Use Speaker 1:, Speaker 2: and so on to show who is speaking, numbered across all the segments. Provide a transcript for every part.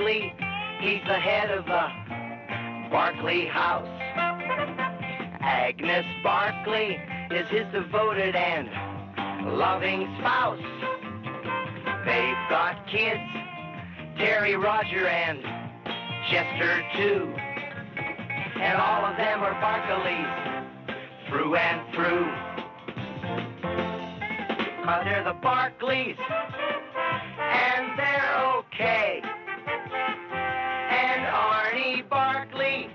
Speaker 1: Barkley. He's the head of the Barkley house. Agnes Barkley is his devoted and loving spouse. They've got kids, Terry, Roger, and Chester, too. And all of them are Barkleys, through and through. 'Cause they're the Barkleys, and they're okay. And Arnie Barkley,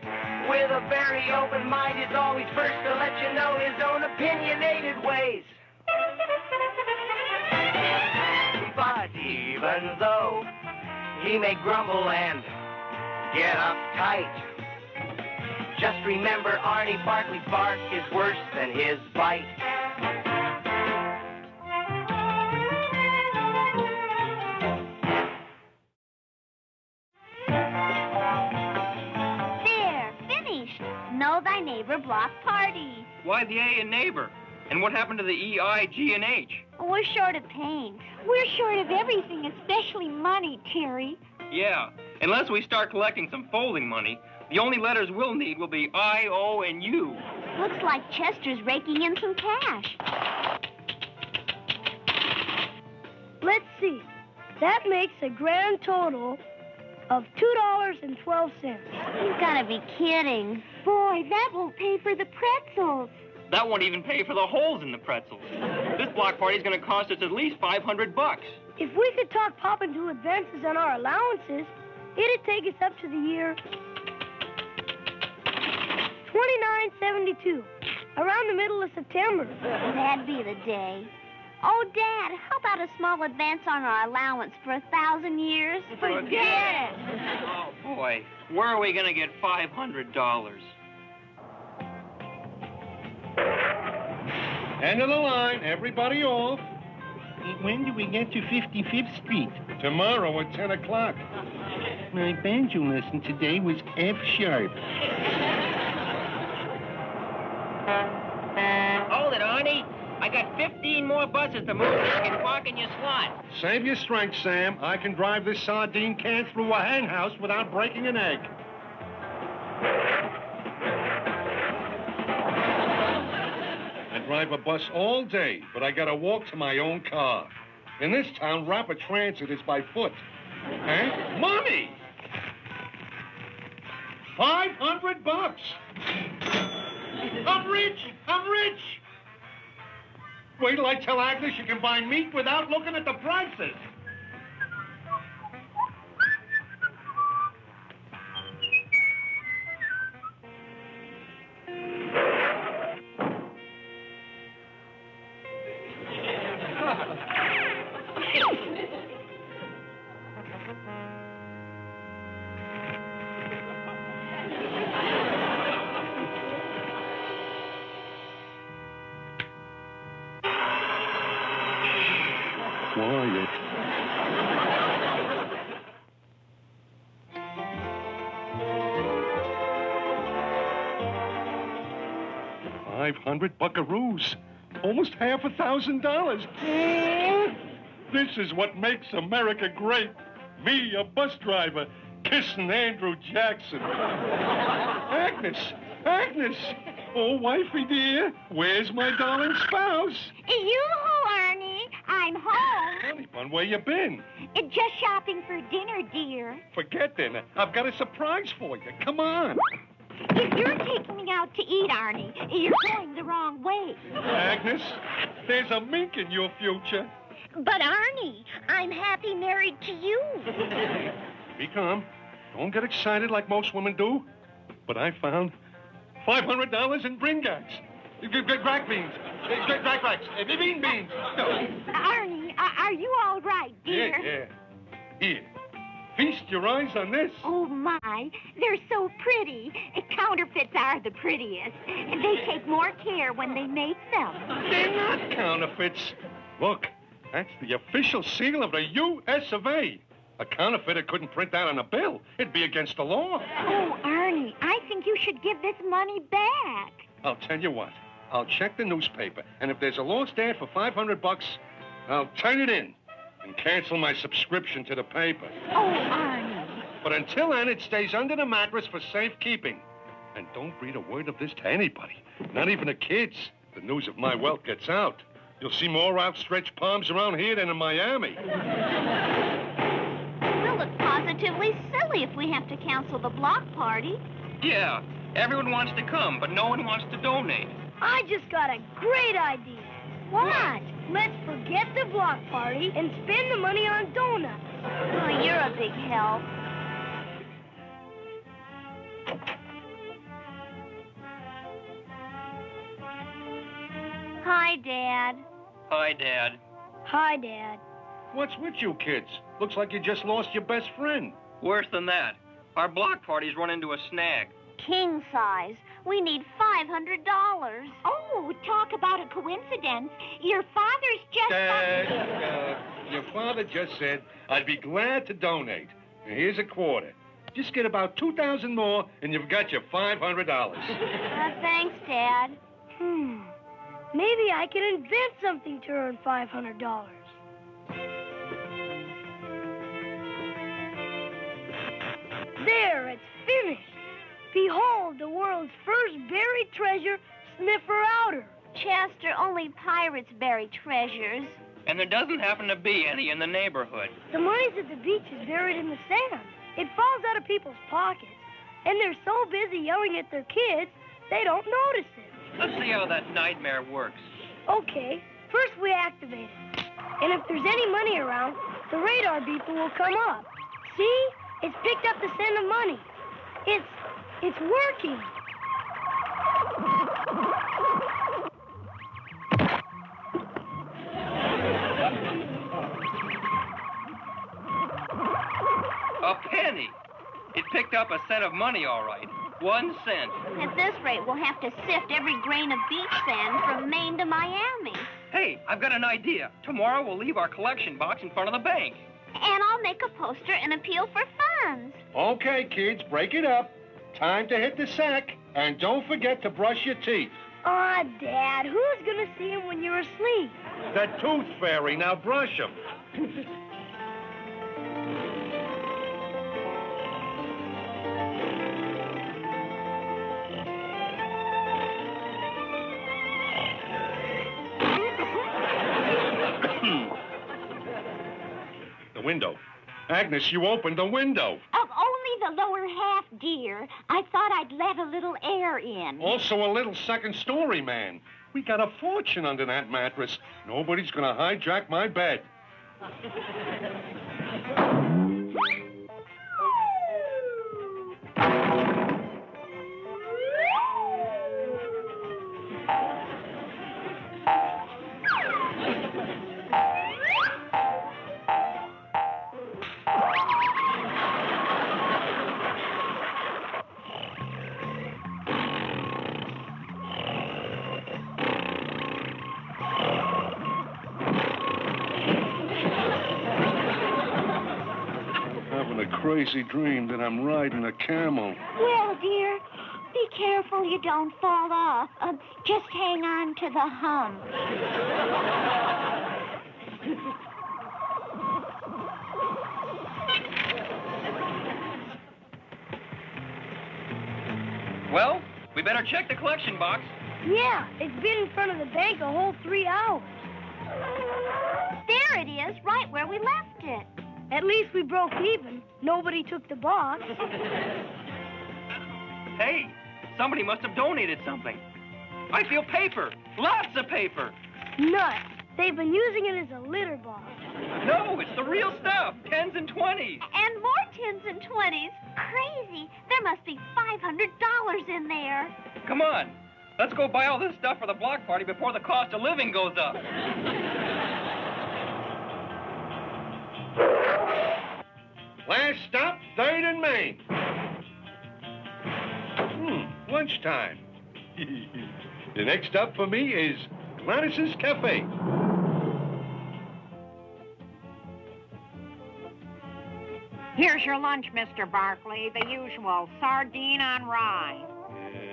Speaker 1: with a very open mind, is always first to let you know his own opinionated ways. But even though he may grumble and get uptight, just remember Arnie Barkley's bark is worse than his bite.
Speaker 2: There, finished. Know thy neighbor block party.
Speaker 3: Why the A in neighbor? And what happened to the E, I, G, and H?
Speaker 2: We're short of paint. We're short of everything, especially money, Terry.
Speaker 3: Yeah, unless we start collecting some folding money, the only letters we'll need will be I, O, and U.
Speaker 2: Looks like Chester's raking in some cash.
Speaker 4: Let's see. That makes a grand total of $2.12.
Speaker 2: You've got to be kidding. Boy, that won't pay for the pretzels.
Speaker 3: That won't even pay for the holes in the pretzels. This block party's going to cost us at least $500.
Speaker 4: If we could talk Pop into advances on our allowances, it'd take us up to the year 2972, around the middle of September.
Speaker 2: That'd be the day. Oh, Dad, how about a small advance on our allowance for 1,000 years? Forget it.
Speaker 3: Oh, boy. Where are we going to get $500?
Speaker 5: End of the line. Everybody off.
Speaker 6: When do we get to 55th Street?
Speaker 5: Tomorrow at 10 o'clock.
Speaker 6: My banjo lesson today was F sharp.
Speaker 7: Hold it, Arnie. I got 15 more buses to move so you can walk in your slot.
Speaker 5: Save your strength, Sam. I can drive this sardine can through a hen house without breaking an egg. I drive a bus all day, but I gotta walk to my own car. In this town, rapid transit is by foot. Eh? Money! $500! I'm rich! I'm rich! Wait till I tell Agnes you can buy meat without looking at the prices. Quiet. $500 buckaroos. Almost $1,000. This is what makes America great. Me, a bus driver, kissing Andrew Jackson. Agnes! Agnes! Oh, wifey dear, where's my darling spouse?
Speaker 2: Yoo-hoo, Arnie. I'm home.
Speaker 5: Honey bun, where you been?
Speaker 2: Just shopping for dinner, dear.
Speaker 5: Forget dinner. I've got a surprise for you. Come on.
Speaker 2: If you're taking me out to eat, Arnie, you're going the wrong way.
Speaker 5: Agnes, there's a mink in your future.
Speaker 2: But, Arnie, I'm happy married to you.
Speaker 5: Be calm. Don't get excited like most women do. But I found $500 in bringax. Grack beans. Grack. Bean beans. No.
Speaker 2: Arnie, are you all right, dear?
Speaker 5: Yeah. Here. Feast your eyes on this.
Speaker 2: Oh, my. They're so pretty. Counterfeits are the prettiest. They take more care when they make them.
Speaker 5: They're not counterfeits. Look, that's the official seal of the U.S. of A. A counterfeiter couldn't print that on a bill. It'd be against the law.
Speaker 2: Oh, Arnie, I think you should give this money back.
Speaker 5: I'll tell you what. I'll check the newspaper, and if there's a lost ad for $500, I'll turn it in and cancel my subscription to the paper.
Speaker 2: Oh, Arnie.
Speaker 5: But until then, it stays under the mattress for safekeeping. And don't breathe a word of this to anybody, not even the kids. The news of my wealth gets out. You'll see more outstretched palms around here than in Miami.
Speaker 2: We'll look positively silly if we have to cancel the block party.
Speaker 3: Yeah, everyone wants to come, but no one wants to donate.
Speaker 4: I just got a great idea.
Speaker 2: What?
Speaker 4: Let's forget the block party and spend the money on donuts.
Speaker 2: Oh, you're a big help. Hi, Dad.
Speaker 3: Hi, Dad.
Speaker 4: Hi, Dad.
Speaker 5: What's with you kids? Looks like you just lost your best friend.
Speaker 3: Worse than that. Our block party's run into a snag.
Speaker 2: King size. We need $500.
Speaker 8: Oh, talk about a coincidence. Your father's just...
Speaker 5: Your father just said, I'd be glad to donate. And here's a quarter. Just get about 2,000 more, and you've got your $500.
Speaker 2: Thanks, Dad.
Speaker 4: Maybe I can invent something to earn $500. There, it's finished. Behold, the world's first buried treasure, Sniffer Outer.
Speaker 2: Chester, only pirates bury treasures.
Speaker 3: And there doesn't happen to be any in the neighborhood.
Speaker 4: The money's at the beach is buried in the sand. It falls out of people's pockets. And they're so busy yelling at their kids, they don't notice it.
Speaker 3: Let's see how that nightmare works.
Speaker 4: Okay, first we activate it. And if there's any money around, the radar beeper will come up. See? It's picked up the scent of money. It's working.
Speaker 3: A penny. It picked up a cent of money, all right. 1 cent.
Speaker 2: At this rate, we'll have to sift every grain of beach sand from Maine to Miami.
Speaker 3: Hey, I've got an idea. Tomorrow we'll leave our collection box in front of the bank.
Speaker 2: And I'll make a poster and appeal for funds.
Speaker 5: Okay, kids, break it up. Time to hit the sack. And don't forget to brush your teeth.
Speaker 4: Aw, Dad, who's gonna see him when you're asleep?
Speaker 5: The tooth fairy. Now brush them. The window. Agnes, you opened the window.
Speaker 8: Only the lower half, dear. I thought I'd let a little air in.
Speaker 5: Also a little second story, man. We got a fortune under that mattress. Nobody's gonna hijack my bed. Crazy dream that I'm riding a camel.
Speaker 8: Well, dear, be careful you don't fall off. Just hang on to the hump.
Speaker 3: Well, we better check the collection box.
Speaker 4: Yeah, it's been in front of the bank a whole 3 hours.
Speaker 2: There it is, right where we left it.
Speaker 4: At least we broke even. Nobody took the box.
Speaker 3: Hey, somebody must have donated something. I feel paper. Lots of paper.
Speaker 4: Nuts. They've been using it as a litter box.
Speaker 3: No, it's the real stuff. 10s and 20s.
Speaker 2: And more 10s and 20s. Crazy. There must be $500 in there.
Speaker 3: Come on. Let's go buy all this stuff for the block party before the cost of living goes up.
Speaker 5: Last stop, 3rd and Main. Lunchtime. The next stop for me is Gladys's Cafe.
Speaker 8: Here's your lunch, Mr. Barkley. The usual sardine on rye.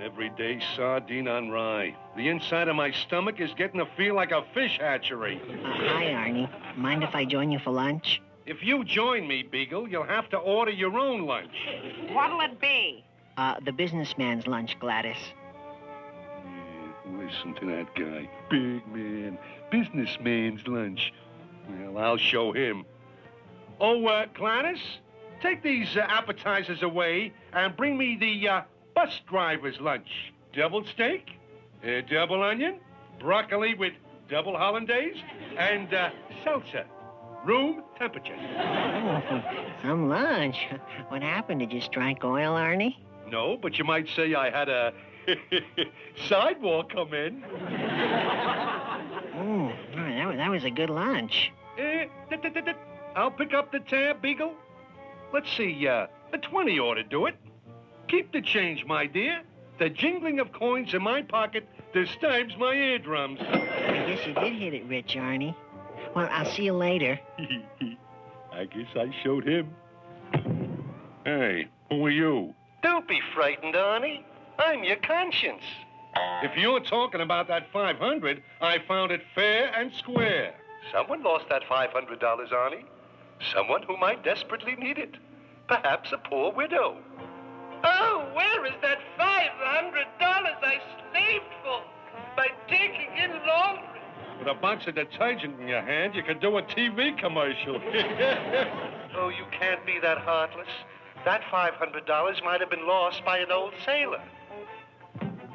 Speaker 5: Everyday sardine on rye. The inside of my stomach is getting to feel like a fish hatchery.
Speaker 9: Hi, Arnie. Mind if I join you for lunch?
Speaker 5: if you join me, Beagle, you'll have to order your own lunch.
Speaker 7: What'll it be?
Speaker 9: The businessman's lunch, Gladys.
Speaker 5: Yeah, listen to that guy. Big man. Businessman's lunch. Well, I'll show him. Oh, Gladys, take these appetizers away and bring me the bus driver's lunch. Double steak, double onion, broccoli with double hollandaise, and salsa. Room temperature.
Speaker 9: Oh, some lunch. What happened? Did you strike oil, Arnie?
Speaker 5: No, but you might say I had a sidewalk come in.
Speaker 9: Oh, that was a good lunch.
Speaker 5: I'll pick up the tab, Beagle. Let's see, a 20 ought to do it. Keep the change, my dear. The jingling of coins in my pocket disturbs my eardrums.
Speaker 9: I guess you did hit it rich, Arnie. Well, I'll see you later.
Speaker 5: I guess I showed him. Hey, who are you?
Speaker 10: Don't be frightened, Arnie. I'm your conscience.
Speaker 5: If you're talking about that 500, I found it fair and square.
Speaker 10: Someone lost that $500, Arnie. Someone who might desperately need it. Perhaps a poor widow.
Speaker 7: Oh, where is that $500 I slaved for by taking in laundry?
Speaker 5: With a box of detergent in your hand, you could do a TV commercial.
Speaker 10: Oh, you can't be that heartless. That $500 might have been lost by an old sailor.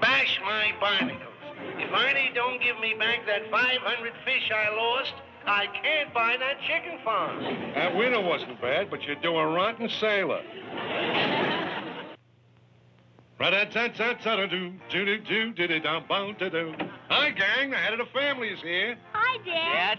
Speaker 10: Bash my barnacles. If Arnie don't give me back that 500 fish I lost, I can't buy that chicken farm.
Speaker 5: That winter wasn't bad, but you're doing rotten sailor. Hi, gang. The head of the family is here.
Speaker 2: Hi, Dad.
Speaker 3: Dad,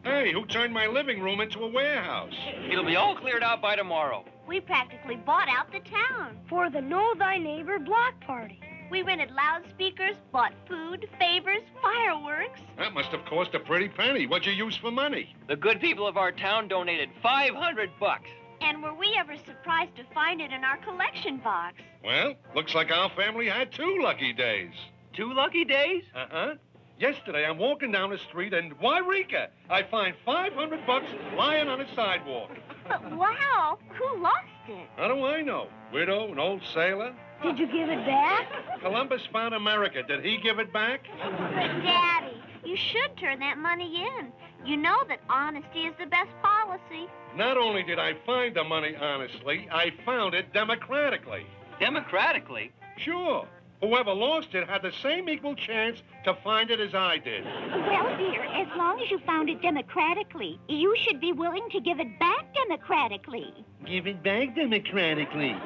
Speaker 5: Hey, who turned my living room into a warehouse?
Speaker 3: it'll be all cleared out by tomorrow.
Speaker 2: We practically bought out the town.
Speaker 4: For the Know Thy Neighbor block party.
Speaker 2: We rented loudspeakers, bought food, favors, fireworks.
Speaker 5: That must have cost a pretty penny. What'd you use for money?
Speaker 3: The good people of our town donated $500.
Speaker 2: And were we ever surprised to find it in our collection box?
Speaker 5: Well, looks like our family had 2 lucky days.
Speaker 3: 2 lucky days?
Speaker 5: Uh-huh. Yesterday, I'm walking down the street, and Eureka! I find $500 lying on the sidewalk.
Speaker 2: Wow, who lost it?
Speaker 5: How do I know? Widow, an old sailor?
Speaker 4: Did you give it back?
Speaker 5: Columbus found America. Did he give it back?
Speaker 2: But, Daddy, you should turn that money in. You know that honesty is the best policy.
Speaker 5: Not only did I find the money honestly, I found it democratically.
Speaker 3: Democratically?
Speaker 5: Sure. Whoever lost it had the same equal chance to find it as I did.
Speaker 8: Well, dear, as long as you found it democratically, you should be willing to give it back democratically.
Speaker 5: Give it back democratically.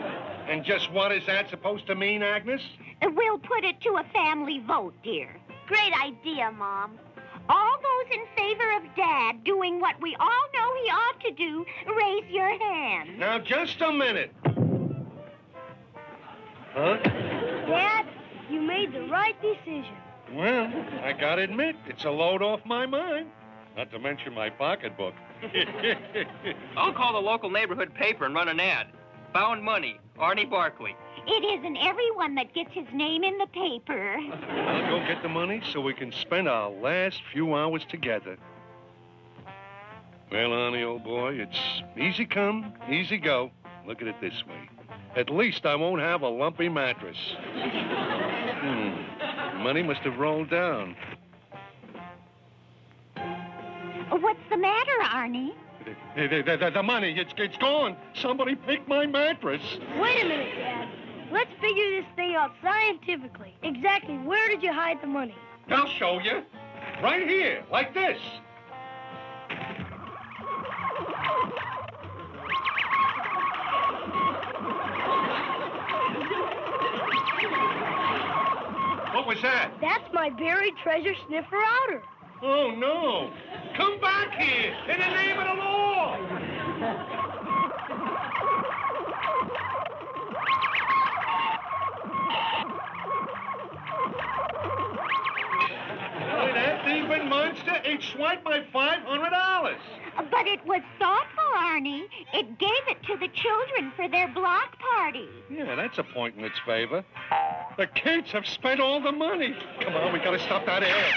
Speaker 5: And just what is that supposed to mean, Agnes?
Speaker 8: We'll put it to a family vote, dear.
Speaker 2: Great idea, Mom.
Speaker 8: All those in favor of Dad doing what we all know he ought to do, raise your hand.
Speaker 5: Now, just a minute. Huh?
Speaker 4: Dad, you made the right decision.
Speaker 5: Well, I gotta admit, it's a load off my mind. Not to mention my pocketbook.
Speaker 3: I'll call the local neighborhood paper and run an ad. Found money, Arnie Barkley.
Speaker 8: It isn't everyone that gets his name in the paper.
Speaker 5: I'll go get the money so we can spend our last few hours together. Well, Arnie, old boy, it's easy come, easy go. Look at it this way. At least I won't have a lumpy mattress. Money must have rolled down.
Speaker 8: What's the matter, Arnie?
Speaker 5: The money, it's gone. Somebody picked my mattress.
Speaker 4: Wait a minute, Dad. Let's figure this thing out scientifically. Exactly where did you hide the money?
Speaker 5: I'll show you. Right here, like this. What was that?
Speaker 4: That's my buried treasure sniffer outer.
Speaker 5: Oh, no. Come back here in the name of the law. Boy, that thieving monster, it swiped my $500.
Speaker 8: But it was thoughtful, Arnie. It gave it to the children for their block party.
Speaker 5: Yeah, that's a point in its favor. The kids have spent all the money. Come on, we gotta stop that ad.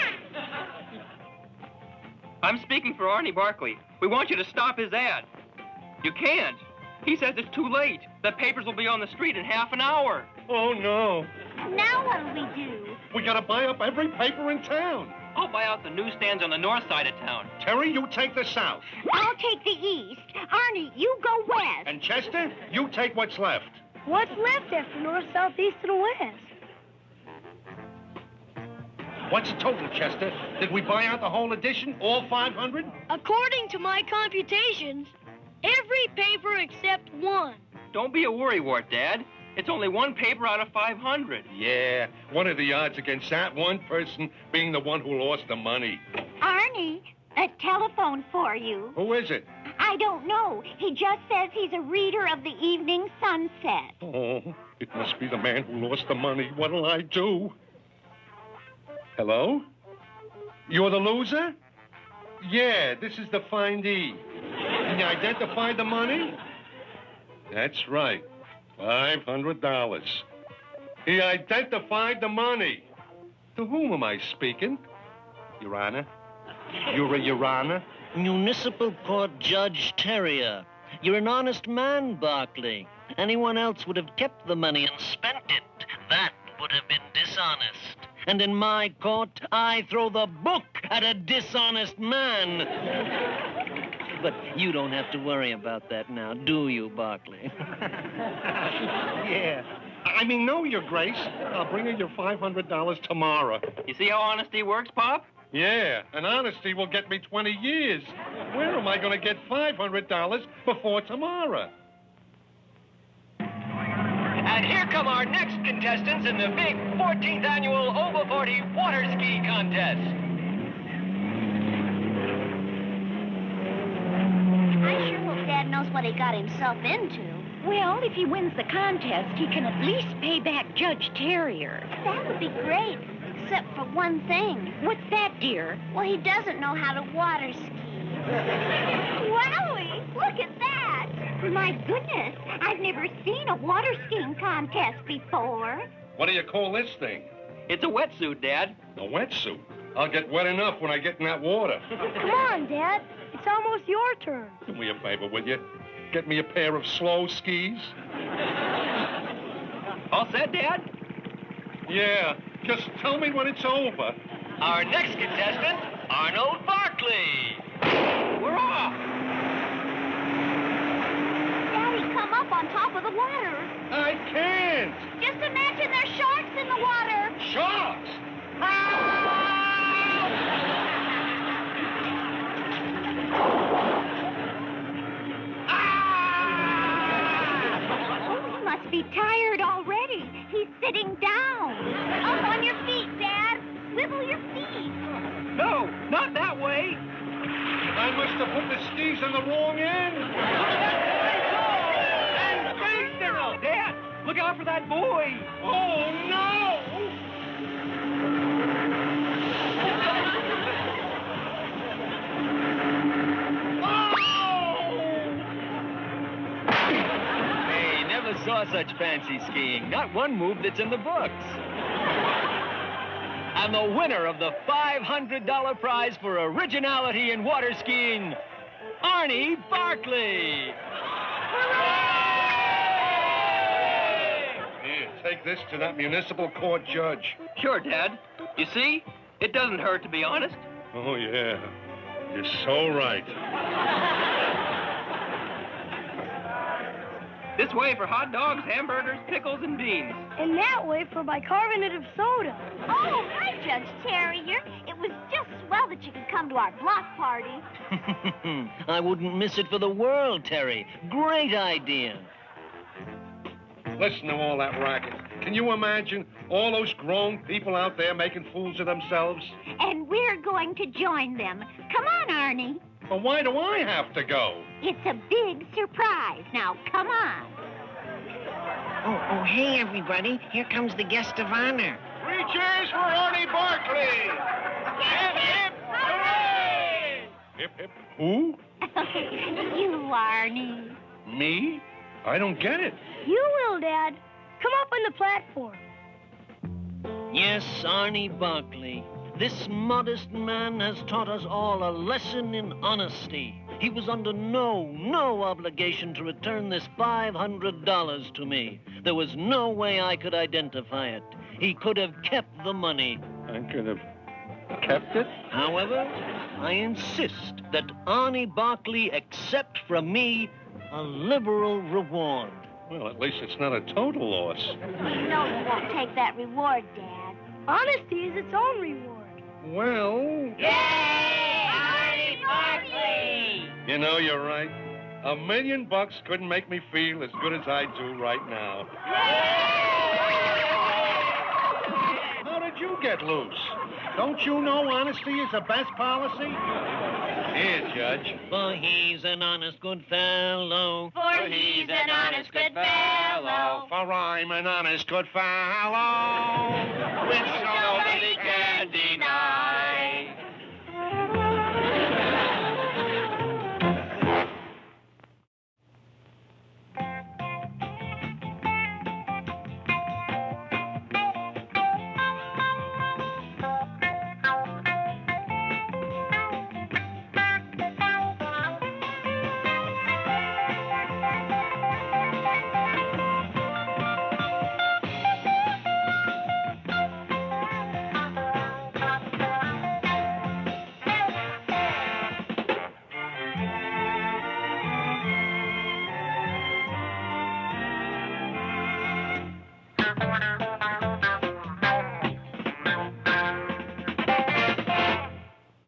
Speaker 3: I'm speaking for Arnie Barkley. We want you to stop his ad. You can't. He says it's too late. The papers will be on the street in half an hour.
Speaker 5: Oh, no.
Speaker 2: Now what'll we do?
Speaker 5: We gotta buy up every paper in town.
Speaker 3: I'll buy out the newsstands on the north side of town.
Speaker 5: Terry, you take the south.
Speaker 8: I'll take the east. Arnie, you go west.
Speaker 5: And Chester, you take what's left.
Speaker 4: What's left after north, south, east, and west?
Speaker 5: What's the total, Chester? Did we buy out the whole edition, all 500?
Speaker 4: According to my computations, every paper except one.
Speaker 3: Don't be a worrywart, Dad. It's only one paper out of 500.
Speaker 5: Yeah, what are the odds against that one person being the one who lost the money?
Speaker 8: Arnie, a telephone for you.
Speaker 5: Who is it?
Speaker 8: I don't know. He just says he's a reader of the Evening Sunset.
Speaker 5: Oh, it must be the man who lost the money. What'll I do? Hello? You're the loser? Yeah, this is the findee. Can you identify the money? That's right. $500. He identified the money. To whom am I speaking? Your Honor? You're a Your Honor?
Speaker 11: Municipal Court Judge Terrier. You're an honest man, Barkley. Anyone else would have kept the money and spent it. That would have been dishonest. And in my court, I throw the book at a dishonest man. But you don't have to worry about that now, do you, Barkley?
Speaker 5: Yeah. I mean, no, Your Grace. I'll bring her your $500 tomorrow.
Speaker 3: You see how honesty works, Pop?
Speaker 5: Yeah, and honesty will get me 20 years. Where am I going to get $500 before tomorrow?
Speaker 12: And here come our next contestants in the big 14th annual Over 40 water ski contest.
Speaker 2: I sure hope Dad knows what he got himself into.
Speaker 8: Well, if he wins the contest, he can at least pay back Judge Terrier.
Speaker 2: That would be great, except for one thing.
Speaker 8: What's that, dear?
Speaker 2: Well, he doesn't know how to water ski.
Speaker 8: Wowie! Look at that! My goodness, I've never seen a water skiing contest before.
Speaker 5: What do you call this thing?
Speaker 3: It's a wetsuit, Dad.
Speaker 5: A wetsuit? I'll get wet enough when I get in that water.
Speaker 4: Come on, Dad. It's almost your turn.
Speaker 5: Do me a favor, will you? Get me a pair of slow skis.
Speaker 3: All set, Dad?
Speaker 5: Yeah, just tell me when it's over.
Speaker 12: Our next contestant, Arnold Barkley.
Speaker 3: We're off!
Speaker 2: Daddy, come up on top of the water.
Speaker 5: I can't.
Speaker 2: Just imagine there's sharks in the water.
Speaker 5: Sharks?
Speaker 8: Oh, he must be tired already. He's sitting down.
Speaker 2: Up on your feet, Dad. Swivel your feet.
Speaker 3: No, not that way.
Speaker 5: I must have put the skis on the wrong end.
Speaker 3: Dad, look out for that buoy.
Speaker 5: Oh, no!
Speaker 12: Hey, never saw such fancy skiing. Not one move that's in the books. And the winner of the $500 prize for originality in water skiing, Arnie Barkley.
Speaker 5: Here, take this to that municipal court judge.
Speaker 3: Sure, Dad. You see? It doesn't hurt to be honest.
Speaker 5: Oh, yeah. You're so right.
Speaker 3: This way for hot dogs, hamburgers, pickles, and beans.
Speaker 4: And that way for bicarbonate of soda.
Speaker 2: Oh, hi, Judge Terrier. It was just swell that you could come to our block party.
Speaker 11: I wouldn't miss it for the world, Terry. Great idea.
Speaker 5: Listen to all that racket. Can you imagine all those grown people out there making fools of themselves?
Speaker 8: And we're going to join them. Come on, Arnie.
Speaker 5: Well, why do I have to go?
Speaker 8: It's a big surprise. Now, come on.
Speaker 9: Oh, hey, everybody. Here comes the guest of honor.
Speaker 10: 3 cheers for Arnie Barkley. Hip, hip, hooray!
Speaker 5: Hip, hip. Who?
Speaker 8: You, Arnie.
Speaker 5: Me? I don't get it.
Speaker 4: You will, Dad. Come up on the platform.
Speaker 11: Yes, Arnie Barkley. This modest man has taught us all a lesson in honesty. He was under no obligation to return this $500 to me. There was no way I could identify it. He could have kept the money.
Speaker 5: I could have kept it?
Speaker 11: However, I insist that Arnie Barkley accept from me a liberal reward.
Speaker 5: Well, at least it's not a total loss.
Speaker 2: You know you won't take that reward, Dad.
Speaker 4: Honesty is its own reward.
Speaker 5: Well...
Speaker 8: Yay! Arnie Barkley!
Speaker 5: You know, you're right. $1 million couldn't make me feel as good as I do right now.
Speaker 6: How did you get loose? Don't you know honesty is the best policy?
Speaker 5: Here, Judge.
Speaker 11: For he's an honest good fellow.
Speaker 8: For he's an honest good fellow.
Speaker 5: For I'm an honest good fellow.
Speaker 8: Which nobody can deny.